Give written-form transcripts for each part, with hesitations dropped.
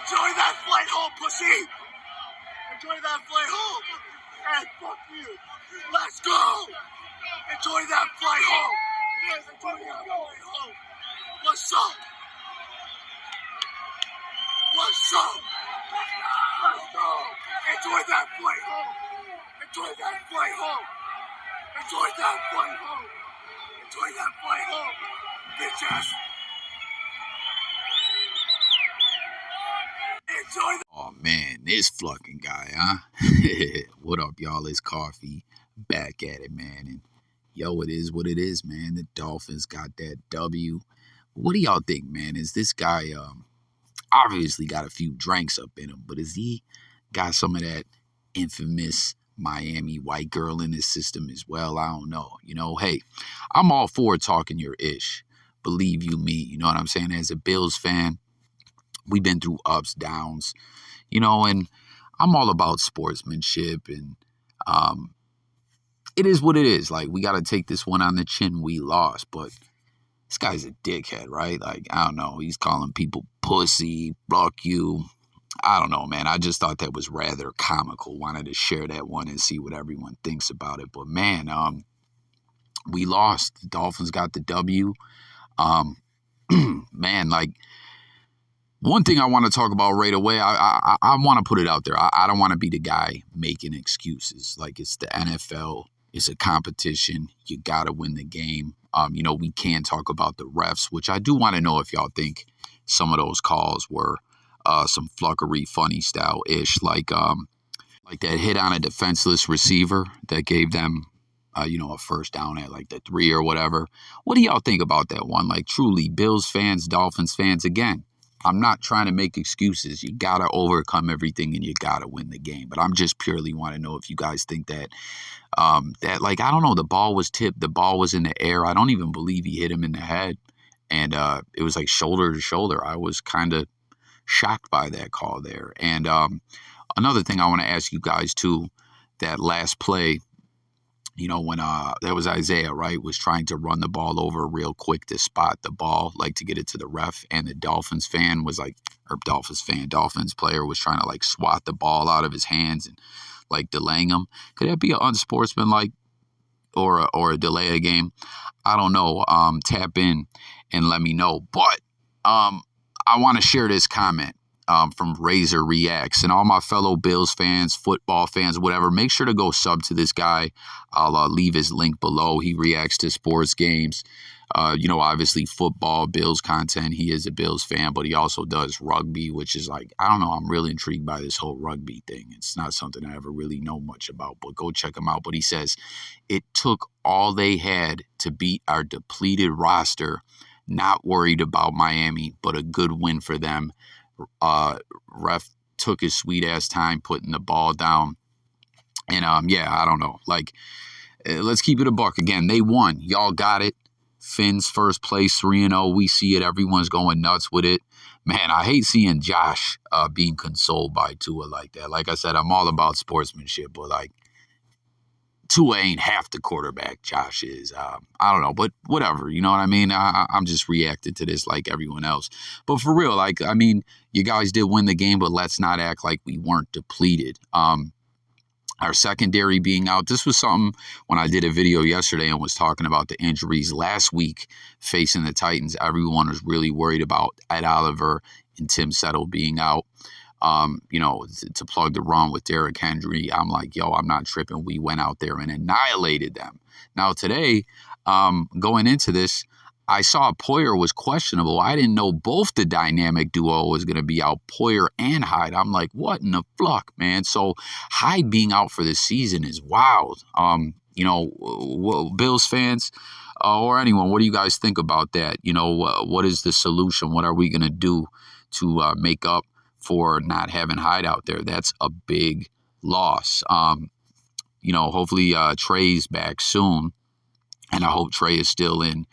Enjoy that flight home, pussy! Enjoy that flight home! Hey, fuck you! Let's go! Enjoy that flight home! Yes, enjoy that flight home! What's up? What's up? Let's go! Enjoy that flight home! Enjoy that flight home! Enjoy that flight home! Enjoy that flight home! Bitch ass! Oh man, this fucking guy, huh? What up, y'all? It's Coffee. Back at it, man. And yo, it is what it is, man. The Dolphins got that W. What do y'all think, man? Is this guy obviously got a few drinks up in him, but is he got some of that infamous Miami white girl in his system as well? I don't know. You know, hey, I'm all for talking your ish. Believe you me, you know what I'm saying? As a Bills fan, we've been through ups, downs, you know, and I'm all about sportsmanship, and it is what it is. Like, we got to take this one on the chin. We lost, but this guy's a dickhead, right? Like, I don't know. He's calling people pussy, fuck you. I don't know, man. I just thought that was rather comical. Wanted to share that one and see what everyone thinks about it. But man, we lost. The Dolphins got the W. Man, like, one thing I want to talk about right away, I want to put it out there. I don't want to be the guy making excuses. Like, it's the NFL. It's a competition. You got to win the game. You know, we can talk about the refs, which I do want to know if y'all think some of those calls were some flunkery, funny style-ish, like that hit on a defenseless receiver that gave them, you know, a first down at like the 3 or whatever. What do y'all think about that one? Like, truly, Bills fans, Dolphins fans, again, I'm not trying to make excuses. You got to overcome everything and you got to win the game. But I'm just purely want to know if you guys think that, like, I don't know, the ball was tipped. The ball was in the air. I don't even believe he hit him in the head. And it was like shoulder to shoulder. I was kind of shocked by that call there. And another thing I want to ask you guys, too, that last play, you know, when that was Isaiah, right, was trying to run the ball over real quick to spot the ball, like to get it to the ref. And the Dolphins player was trying to like swat the ball out of his hands and like delaying him. Could that be an unsportsmanlike or a delay a game? I don't know. Tap in and let me know. But I want to share this comment from Razor Reacts, and all my fellow Bills fans, football fans, whatever, make sure to go sub to this guy. I'll leave his link below. He reacts to sports games, you know, obviously football, Bills content. He is a Bills fan, but he also does rugby, which is like, I don't know, I'm really intrigued by this whole rugby thing. It's not something I ever really know much about, but go check him out. But he says, it took all they had to beat our depleted roster. Not worried about Miami, but a good win for them. Ref took his sweet ass time putting the ball down. And yeah, I don't know. Like, let's keep it a buck. Again, they won. Y'all got it. Fins first place, 3-0. We see it. Everyone's going nuts with it. Man, I hate seeing Josh being consoled by Tua like that. Like I said, I'm all about sportsmanship, but like, Tua ain't half the quarterback Josh is. I don't know, but whatever. You know what I mean? I'm just reacting to this like everyone else. But for real, like, I mean, you guys did win the game, but let's not act like we weren't depleted. Our secondary being out, this was something when I did a video yesterday and was talking about the injuries last week facing the Titans. Everyone was really worried about Ed Oliver and Tim Settle being out. You know, to plug the run with Derrick Henry, I'm like, yo, I'm not tripping. We went out there and annihilated them. Now today, going into this, I saw Poyer was questionable. I didn't know both the dynamic duo was going to be out, Poyer and Hyde. I'm like, what in the fuck, man? So Hyde being out for this season is wild. You know, Bills fans or anyone, what do you guys think about that? You know, what is the solution? What are we going to do to make up for not having Hyde out there? That's a big loss. You know, hopefully Trey's back soon, and I hope Trey is still in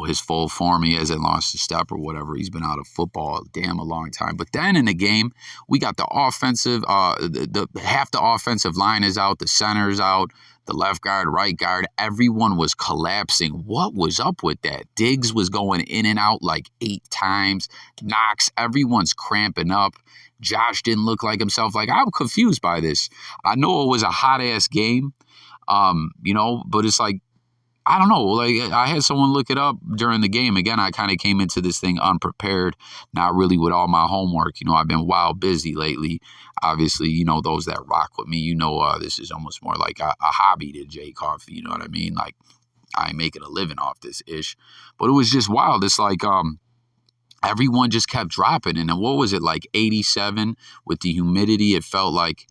his full form. He hasn't lost a step or whatever. He's been out of football a long time. But then in the game, we got the offensive, the half the offensive line is out, the center's out, the left guard, right guard, everyone was collapsing. What was up with that? Diggs was going in and out like 8 times. Knox, everyone's cramping up. Josh didn't look like himself. Like, I'm confused by this. I know it was a hot-ass game, but it's like, I don't know. Like, I had someone look it up during the game. Again, I kind of came into this thing unprepared, not really with all my homework. I've been wild busy lately. Obviously, those that rock with me, this is almost more like a hobby to Jay Coffee. You know what I mean? Like, I ain't making a living off this ish. But it was just wild. It's like everyone just kept dropping. And then what was it, like 87 with the humidity? It felt like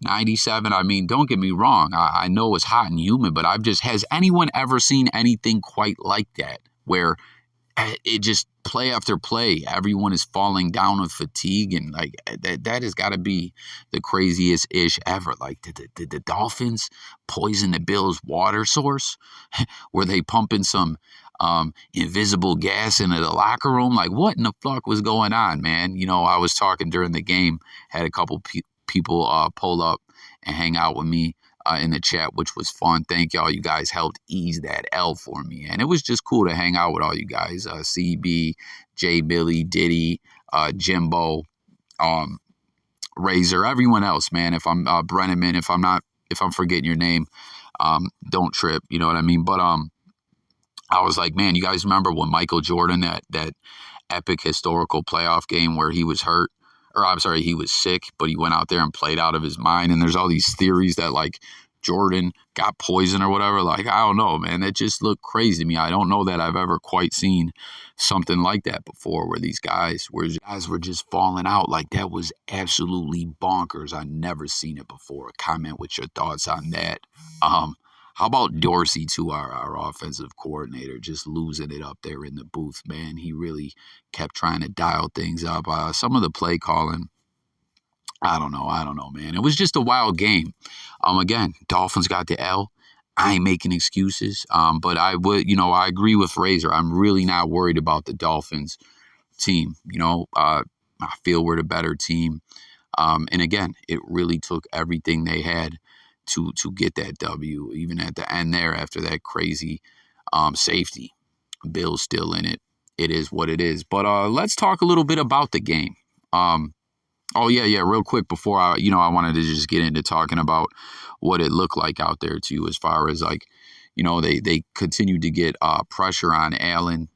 97. I mean, don't get me wrong. I know it's hot and humid, but has anyone ever seen anything quite like that where it just play after play, everyone is falling down with fatigue, and like that has got to be the craziest ish ever. Like, did the Dolphins poison the Bills' water source? Were they pumping some invisible gas into the locker room? Like, what in the fuck was going on, man? I was talking during the game, had a couple people pull up and hang out with me in the chat, which was fun. Thank y'all. You guys helped ease that L for me. And it was just cool to hang out with all you guys. CB, J Billy, Diddy, Jimbo, Razor, everyone else, man. If I'm Brenneman, if I'm forgetting your name, don't trip. You know what I mean? But I was like, man, you guys remember when Michael Jordan, that epic historical playoff game where he was hurt? Or I'm sorry, he was sick, but he went out there and played out of his mind. And there's all these theories that like Jordan got poisoned or whatever. Like, I don't know, man. That just looked crazy to me. I don't know that I've ever quite seen something like that before, where these guys were just falling out. Like, that was absolutely bonkers. I never seen it before. Comment with your thoughts on that. How about Dorsey, too, our offensive coordinator, just losing it up there in the booth, man? He really kept trying to dial things up. Some of the play calling, I don't know, man. It was just a wild game. Again, Dolphins got the L. I ain't making excuses, but I would, I agree with Razor. I'm really not worried about the Dolphins team. I feel we're the better team. And again, it really took everything they had to get that W, even at the end there after that crazy safety. Bill's still in it. It is what it is. But let's talk a little bit about the game. Real quick before I wanted to just get into talking about what it looked like out there too, as far as like, they continued to get pressure on Allen.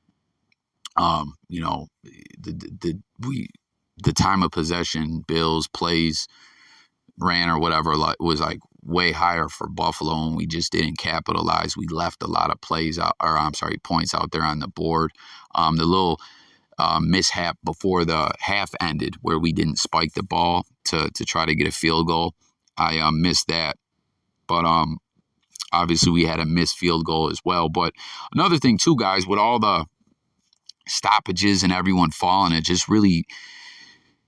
The time of possession, Bills plays ran or whatever was like way higher for Buffalo, and we just didn't capitalize. We left a lot of points out there on the board. The little mishap before the half ended where we didn't spike the ball to try to get a field goal, I missed that. But obviously we had a missed field goal as well. But another thing too, guys, with all the stoppages and everyone falling, it just really,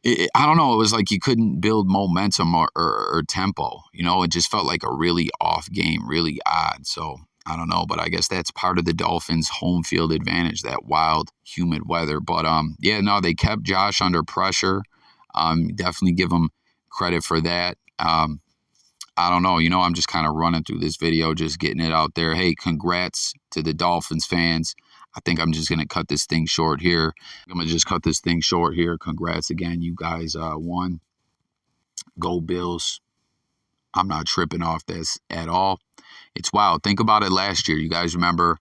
I don't know. It was like you couldn't build momentum or tempo. It just felt like a really off game, really odd. So I don't know, but I guess that's part of the Dolphins' home field advantage, that wild, humid weather. But they kept Josh under pressure. Definitely give them credit for that. I don't know. I'm just kind of running through this video, just getting it out there. Hey, congrats to the Dolphins fans. I think I'm just going to cut this thing short here. Congrats again. You guys won. Go Bills. I'm not tripping off this at all. It's wild. Think about it last year. You guys remember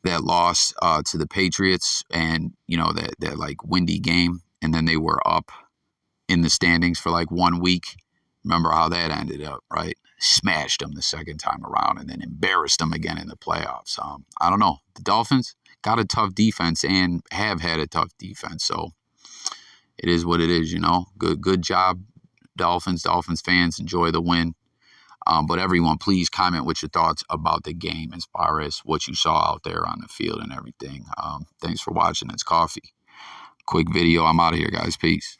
that loss to the Patriots and, that like windy game, and then they were up in the standings for like 1 week. Remember how that ended up, right? Smashed them the second time around and then embarrassed them again in the playoffs. I don't know. The Dolphins got a tough defense and have had a tough defense. So it is what it is, Good job, Dolphins fans. Enjoy the win. But everyone, please comment with your thoughts about the game as far as what you saw out there on the field and everything. Thanks for watching. It's Coffee. Quick video. I'm out of here, guys. Peace.